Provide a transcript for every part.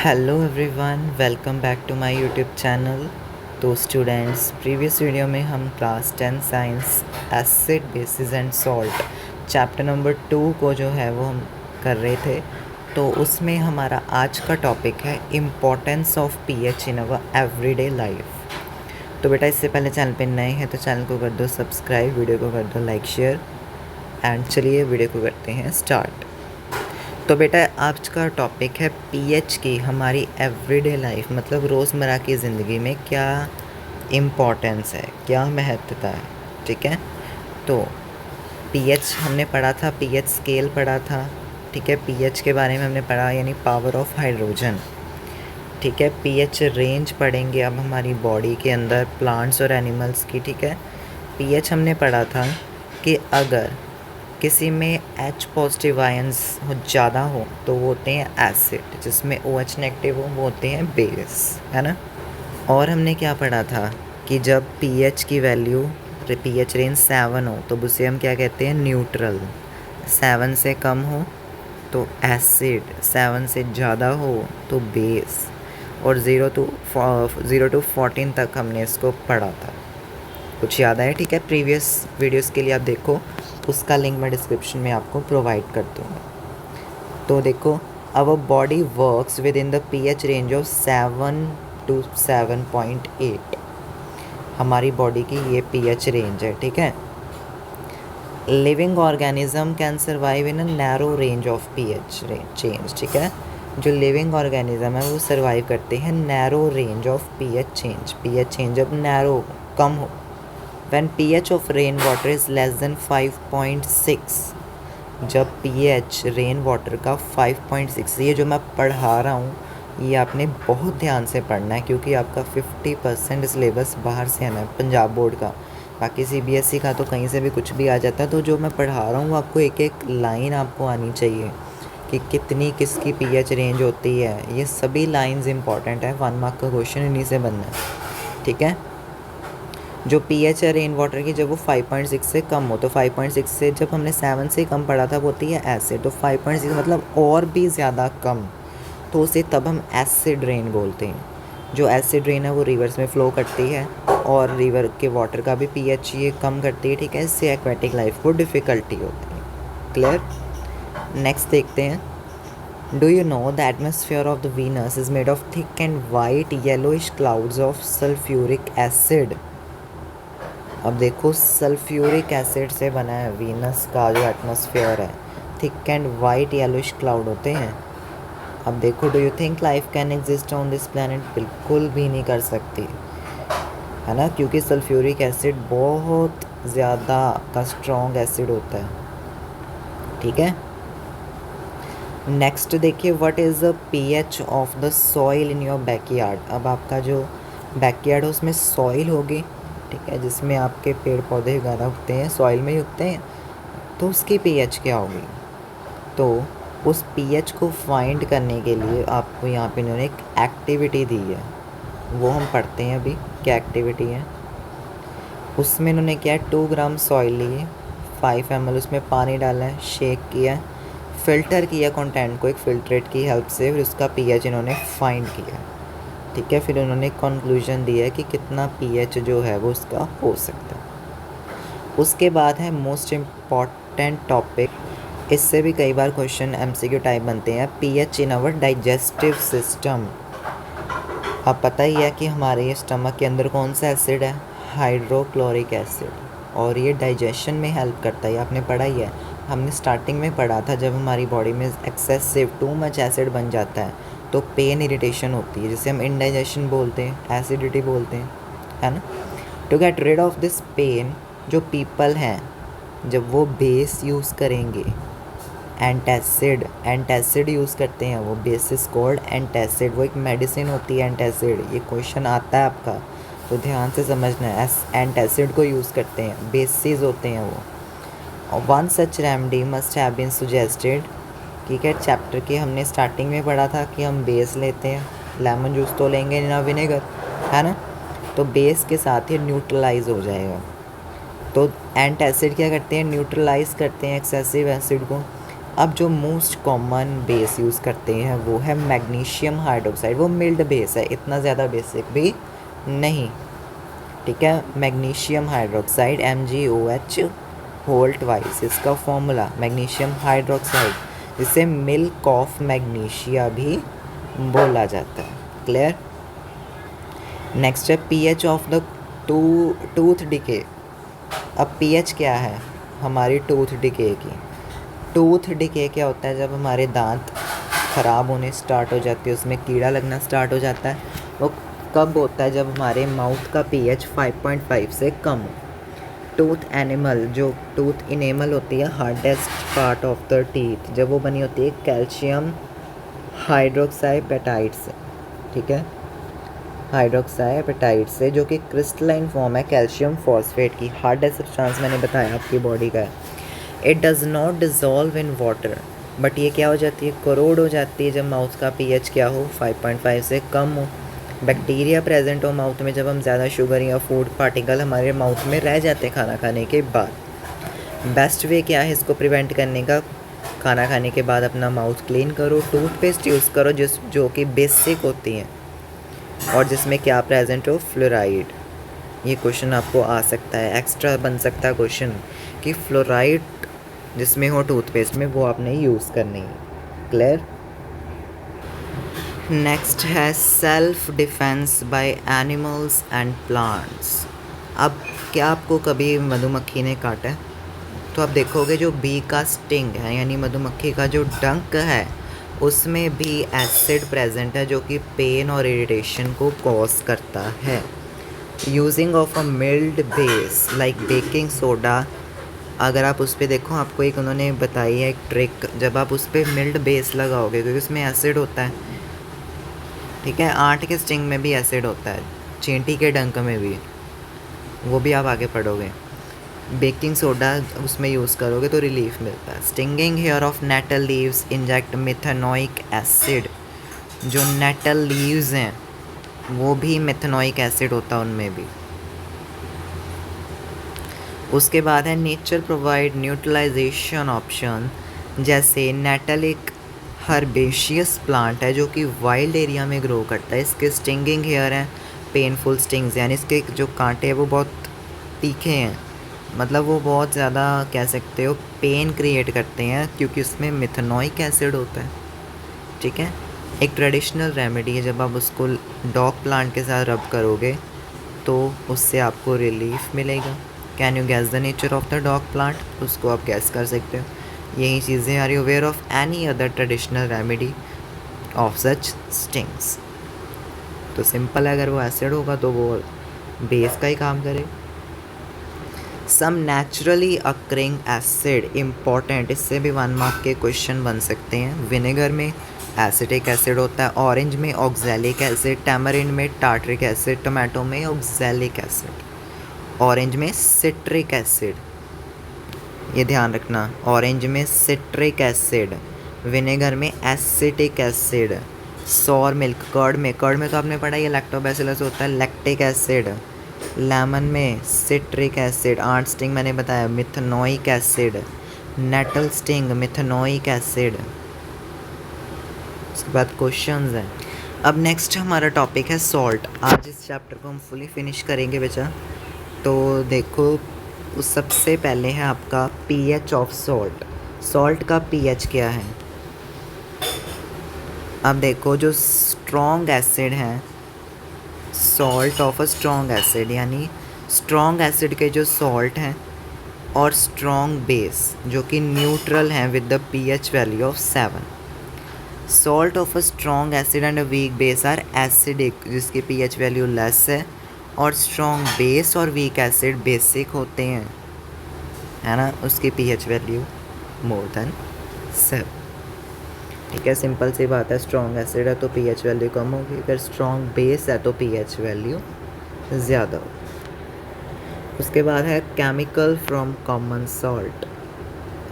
Hello everyone, welcome back to my YouTube channel. तो students, previous video में हम class 10 science acid bases and salt chapter number 2 को जो है वो हम कर रहे थे। तो उसमें हमारा आज का टॉपिक है importance of pH in our everyday life. तो बेटा, इससे पहले चैनल पे नए हैं तो चैनल को कर दो सब्सक्राइब, वीडियो को कर दो लाइक शेयर एंड चलिए वीडियो को करते हैं स्टार्ट। तो बेटा, आज का टॉपिक है पीएच की हमारी एवरीडे लाइफ, मतलब रोज़मर्रा की ज़िंदगी में क्या इम्पोर्टेंस है, क्या महत्वता है। ठीक है, तो पीएच हमने पढ़ा था, पीएच स्केल पढ़ा था। ठीक है, पीएच के बारे में हमने पढ़ा, यानी पावर ऑफ हाइड्रोजन। ठीक है, पीएच रेंज पढ़ेंगे अब हमारी बॉडी के अंदर प्लांट्स और एनिमल्स की। ठीक है, पीएच हमने पढ़ा था कि अगर किसी में H पॉजिटिव आयंस ज़्यादा हो तो वो होते हैं एसिड, जिसमें OH नेगेटिव हो वो होते हैं बेस, है ना। और हमने क्या पढ़ा था कि जब pH की वैल्यू pH रेंज 7 हो तो उसे हम क्या कहते हैं, न्यूट्रल। 7 से कम हो तो एसिड, 7 से ज़्यादा हो तो बेस, और 0 to 14 तक हमने इसको पढ़ा था। कुछ याद आया? ठीक है, प्रीवियस वीडियोस के लिए आप देखो, उसका लिंक मैं डिस्क्रिप्शन में आपको प्रोवाइड कर दूँगा। तो देखो, our body works within the pH range of 7 to 7.8। हमारी बॉडी की ये पीएच रेंज है। ठीक है, living organism can survive in a narrow range of pH change. ठीक है, जो लिविंग ऑर्गेनिज्म है वो सर्वाइव करते हैं narrow range of pH change जब नैरो कम हो। When pH of rain water is less than 5.6, जब pH रेन वाटर का 5.6, ये जो मैं पढ़ा रहा हूँ ये आपने बहुत ध्यान से पढ़ना है, क्योंकि आपका 50% सिलेबस बाहर से आना है, पंजाब बोर्ड का। बाकी CBSE का तो कहीं से भी कुछ भी आ जाता है। तो जो मैं पढ़ा रहा हूँ आपको एक एक लाइन आपको आनी चाहिए कि कितनी किसकी pH रेंज होती है। ये सभी लाइंस इंपॉर्टेंट है, 1 मार्क का क्वेश्चन इन्हीं से बनना है। ठीक है, जो pH है रेन वाटर की जब वो 5.6 से कम हो, तो 5.6 से जब हमने 7 से कम पढ़ा था वो होती है एसिड। तो 5.6 मतलब और भी ज़्यादा कम, तो उसे तब हम एसिड रेन बोलते हैं। जो एसिड रेन है वो रिवर्स में फ़्लो करती है और रिवर के वाटर का भी pH ये कम करती है। ठीक है, इससे एक्वेटिक लाइफ को डिफ़िकल्टी होती है। क्लियर? नेक्स्ट देखते हैं। Do you know the atmosphere of the Venus is made of thick and white yellowish clouds of sulphuric acid. अब देखो, सल्फ्यूरिक एसिड से बना है वीनस का जो एटमॉस्फेयर है, thick and white yellowish cloud होते हैं। अब देखो, do you think life can exist on this planet? बिल्कुल भी नहीं कर सकती, है ना, क्योंकि सल्फ्यूरिक एसिड बहुत ज़्यादा का स्ट्रॉन्ग एसिड होता है। ठीक है, नेक्स्ट देखिए, what is the pH of the soil in your backyard. अब आपका जो बैकयार्ड है उसमें सॉइल होगी, ठीक है, जिसमें आपके पेड़ पौधे वगैरह उगते हैं, सॉइल में ही उगते हैं, तो उसकी pH क्या होगी। तो उस pH को फाइंड करने के लिए आपको यहाँ पे इन्होंने एक एक्टिविटी दी है, वो हम पढ़ते हैं अभी क्या एक्टिविटी है। उसमें इन्होंने क्या है, 2 ग्राम सॉइल लिए, 5 ml उसमें पानी डाला है, शेक किया, फ़िल्टर किया कंटेंट को एक फ़िल्ट्रेट की हेल्प से, फिर उसका pH इन्होंने फाइंड किया। ठीक है, फिर उन्होंने कंक्लूजन दिया है कि कितना pH जो है वो उसका हो सकता है। उसके बाद है मोस्ट इम्पॉर्टेंट टॉपिक, इससे भी कई बार क्वेश्चन MCQ टाइप बनते हैं, pH in our digestive system. अब पता ही है कि हमारे ये स्टमक के अंदर कौन सा एसिड है, हाइड्रोक्लोरिक एसिड, और ये डाइजेशन में हेल्प करता है, आपने पढ़ा ही है। हमने स्टार्टिंग में पढ़ा था, जब हमारी बॉडी में एक्सेसिव टू मच एसिड बन जाता है तो पेन इरिटेशन होती है, जिसे हम इंडाइजेशन बोलते हैं, एसिडिटी बोलते हैं, है ना। To get rid of this pain, जो पीपल हैं जब वो बेस यूज़ करेंगे, एंटासिड यूज़ करते हैं, वो बेसिस कॉल्ड एंटासिड, वो एक मेडिसिन होती है एंटासिड। ये क्वेश्चन आता है आपका तो ध्यान से समझना है, एंटासिड को यूज़ करते हैं, बेसिस होते हैं वो। One such remedy must have been suggested. ठीक है, चैप्टर के हमने स्टार्टिंग में पढ़ा था कि हम बेस लेते हैं, लेमन जूस तो लेंगे ना विनेगर, है ना, तो बेस के साथ ही न्यूट्रलाइज हो जाएगा। तो एंटासिड क्या करते हैं, न्यूट्रलाइज करते हैं एक्सेसिव एसिड को। अब जो मोस्ट कॉमन बेस यूज़ करते हैं वो है मैग्नीशियम हाइड्रोक्साइड। वो मिल्ड बेस है, इतना ज़्यादा बेसिक भी नहीं, ठीक है। मैग्नीशियम हाइड्रोक्साइड MgOH होल्ट वाइस इसका फॉर्मूला मैग्नीशियम हाइड्रोक्साइड, जिसे मिल्क ऑफ मैग्नीशिया भी बोला जाता है। क्लियर। नेक्स्ट है pH of the tooth decay. अब pH क्या है हमारी टूथ डिके की? टूथ डिके क्या होता है? जब हमारे दांत ख़राब होने स्टार्ट हो जाती है, उसमें कीड़ा लगना स्टार्ट हो जाता है। वो कब होता है? जब हमारे माउथ का pH 5.5 से कम हो। टूथ एनिमल, जो टूथ इनेमल होती है, hardest part of the teeth, जब वो बनी होती है कैल्शियम हाइड्रोक्साइपेटाइट से, ठीक है, हाइड्रोक्साइपेटाइट से, जो कि क्रिस्टलाइन फॉर्म है कैल्शियम फॉस्फेट की। हार्डेस्ट सब्सटेंस मैंने बताया आपकी बॉडी का है। It does not dissolve in water, but ये क्या हो जाती है? करोड हो जाती है जब माउथ का pH क्या हो? 5.5 से कम हो। बैक्टीरिया प्रेजेंट हो माउथ में जब हम ज़्यादा शुगर या फूड पार्टिकल हमारे माउथ में रह जाते हैं खाना खाने के बाद। बेस्ट वे क्या है इसको प्रिवेंट करने का? खाना खाने के बाद अपना माउथ क्लीन करो, टूथपेस्ट यूज़ करो जो कि बेसिक होती हैं और जिसमें क्या प्रेजेंट हो? फ्लोराइड। ये क्वेश्चन आपको आ सकता है, एक्स्ट्रा बन सकता है क्वेश्चन कि फ्लोराइड जिसमें हो टूथपेस्ट में वो आपने यूज़ करनी है। क्लियर। नेक्स्ट है self defence by animals and plants. अब क्या आपको कभी मधुमक्खी ने काटा है? तो आप देखोगे जो बी का स्टिंग है, यानी मधुमक्खी का जो डंक है, उसमें भी एसिड प्रेजेंट है जो कि पेन और इरिटेशन को कॉज करता है। Using of a mild base like baking soda, अगर आप उस पर देखो, आपको एक उन्होंने बताई है एक ट्रिक, जब आप उस पर मिल्ड बेस लगाओगे क्योंकि उसमें एसिड होता है, ठीक है। आंट के स्टिंग में भी एसिड होता है, चींटी के डंक में भी, वो भी आप आगे पढ़ोगे। बेकिंग सोडा उसमें यूज़ करोगे तो रिलीफ मिलता है। Stinging hair of nettle leaves inject methanoic acid. जो नेटल लीव्स हैं वो भी मिथेनोइक एसिड होता है उनमें भी। उसके बाद है नेचर प्रोवाइड न्यूट्रलाइजेशन ऑप्शन, जैसे नेटल एक हर्बेशियस प्लांट है जो कि वाइल्ड एरिया में ग्रो करता है। इसके स्टिंगिंग हेयर हैं पेनफुल स्टिंग्स, यानी इसके जो कांटे हैं वो बहुत तीखे हैं, मतलब वो बहुत ज़्यादा कह सकते हो पेन क्रिएट करते हैं क्योंकि उसमें मिथेनोइक एसिड होता है, ठीक है। एक ट्रेडिशनल रेमेडी है, जब आप उसको डॉग प्लांट के साथ रब करोगे तो उससे आपको रिलीफ मिलेगा। Can you guess the nature of the dock plant? उसको आप गैस कर सकते हो। यही चीज़ें। Are you aware of any other traditional remedy of such stings? तो सिंपल है, अगर वो एसिड होगा तो वो बेस का ही काम करे। सम नेचुरली अक्रिंग एसिड इम्पॉर्टेंट, इससे भी 1 मार्क के क्वेश्चन बन सकते हैं। विनेगर में एसिटिक एसिड होता है, ऑरेंज में ऑक्सैलिक एसिड, टैमरिंड में टार्ट्रिक एसिड, टोमेटो में ऑक्सैलिक एसिड, ऑरेंज में सिट्रिक एसिड। ये ध्यान रखना, ऑरेंज में सिट्रिक एसिड, विनेगर में acetic acid, sour milk curd में तो आपने पढ़ा ये लैक्टोबैसिलस होता है, लैक्टिक एसिड, लेमन में सिट्रिक एसिड, आंट स्टिंग मैंने बताया methanoic acid, nettle sting methanoic acid. उसके बाद क्वेश्चंस हैं। अब नेक्स्ट हमारा टॉपिक है सॉल्ट। आज इस चैप्टर को हम फुली फिनिश करेंगे बेटा। तो देखो, उस सबसे पहले है आपका pH ऑफ सॉल्ट। सॉल्ट का pH क्या है? अब देखो, जो स्ट्रॉन्ग एसिड है, salt of a strong acid, यानी स्ट्रॉन्ग एसिड के जो सॉल्ट हैं और स्ट्रॉन्ग बेस जो कि न्यूट्रल हैं with the pH value of 7। Salt of a strong acid and a weak base are acidic, जिसकी pH वैल्यू लेस है, और स्ट्रॉन्ग बेस और वीक एसिड बेसिक होते हैं, है ना, उसकी pH वैल्यू मोर देन 7। ठीक है, सिंपल सी बात है। स्ट्रॉन्ग एसिड है तो pH वैल्यू कम होगी, अगर स्ट्रॉन्ग बेस है तो pH वैल्यू ज़्यादा होगी। उसके बाद है केमिकल फ्रॉम कॉमन सॉल्ट।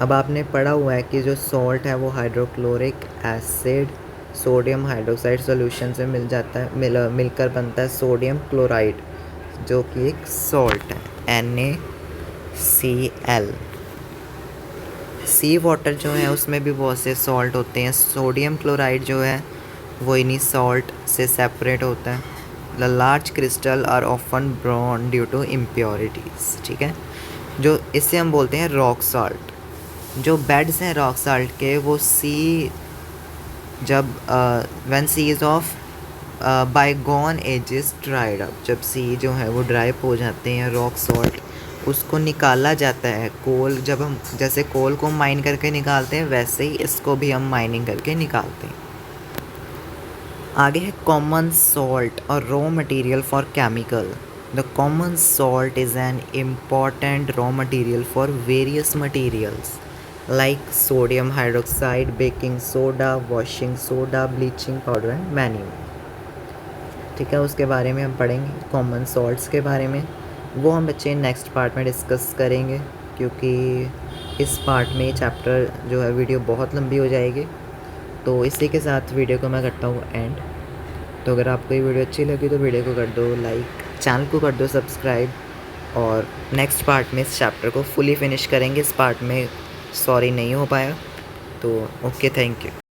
अब आपने पढ़ा हुआ है कि जो सॉल्ट है वो hydrochloric acid sodium hydroxide solution से मिल जाता है, मिलकर बनता है सोडियम क्लोराइड, जो कि एक सॉल्ट है, NaCl। सी वाटर जो है उसमें भी बहुत से सॉल्ट होते हैं। सोडियम क्लोराइड जो है वो इन्हीं सॉल्ट से सेपरेट होता है। The large crystal are often brown due to impurities, ठीक है, जो इससे हम बोलते हैं रॉक सॉल्ट। जो बेड्स हैं रॉक सॉल्ट के वो सी जब when sea is of bygone ages dried up, जब सी जो है वो ड्राई हो जाते हैं रॉक सॉल्ट, उसको निकाला जाता है। कोल जब हम जैसे कोल को माइन करके निकालते हैं वैसे ही इसको भी हम माइनिंग करके निकालते हैं। आगे है कॉमन सॉल्ट और raw material for chemical. The common salt is an important raw material for various materials like sodium hydroxide, baking soda, washing soda, bleaching powder and many more. ठीक है, उसके बारे में हम पढ़ेंगे कॉमन सॉल्ट्स के बारे में। वो हम बच्चे नेक्स्ट पार्ट में डिस्कस करेंगे, क्योंकि इस पार्ट में चैप्टर जो है वीडियो बहुत लंबी हो जाएगी। तो इसी के साथ वीडियो को मैं करता हूँ एंड। तो अगर आपको ये वीडियो अच्छी लगी तो वीडियो को कर दो लाइक, चैनल को कर दो सब्सक्राइब, और नेक्स्ट पार्ट में इस चैप्टर को फुली फिनिश करेंगे। इस पार्ट में सॉरी नहीं हो पाया, तो ओके, थैंक यू।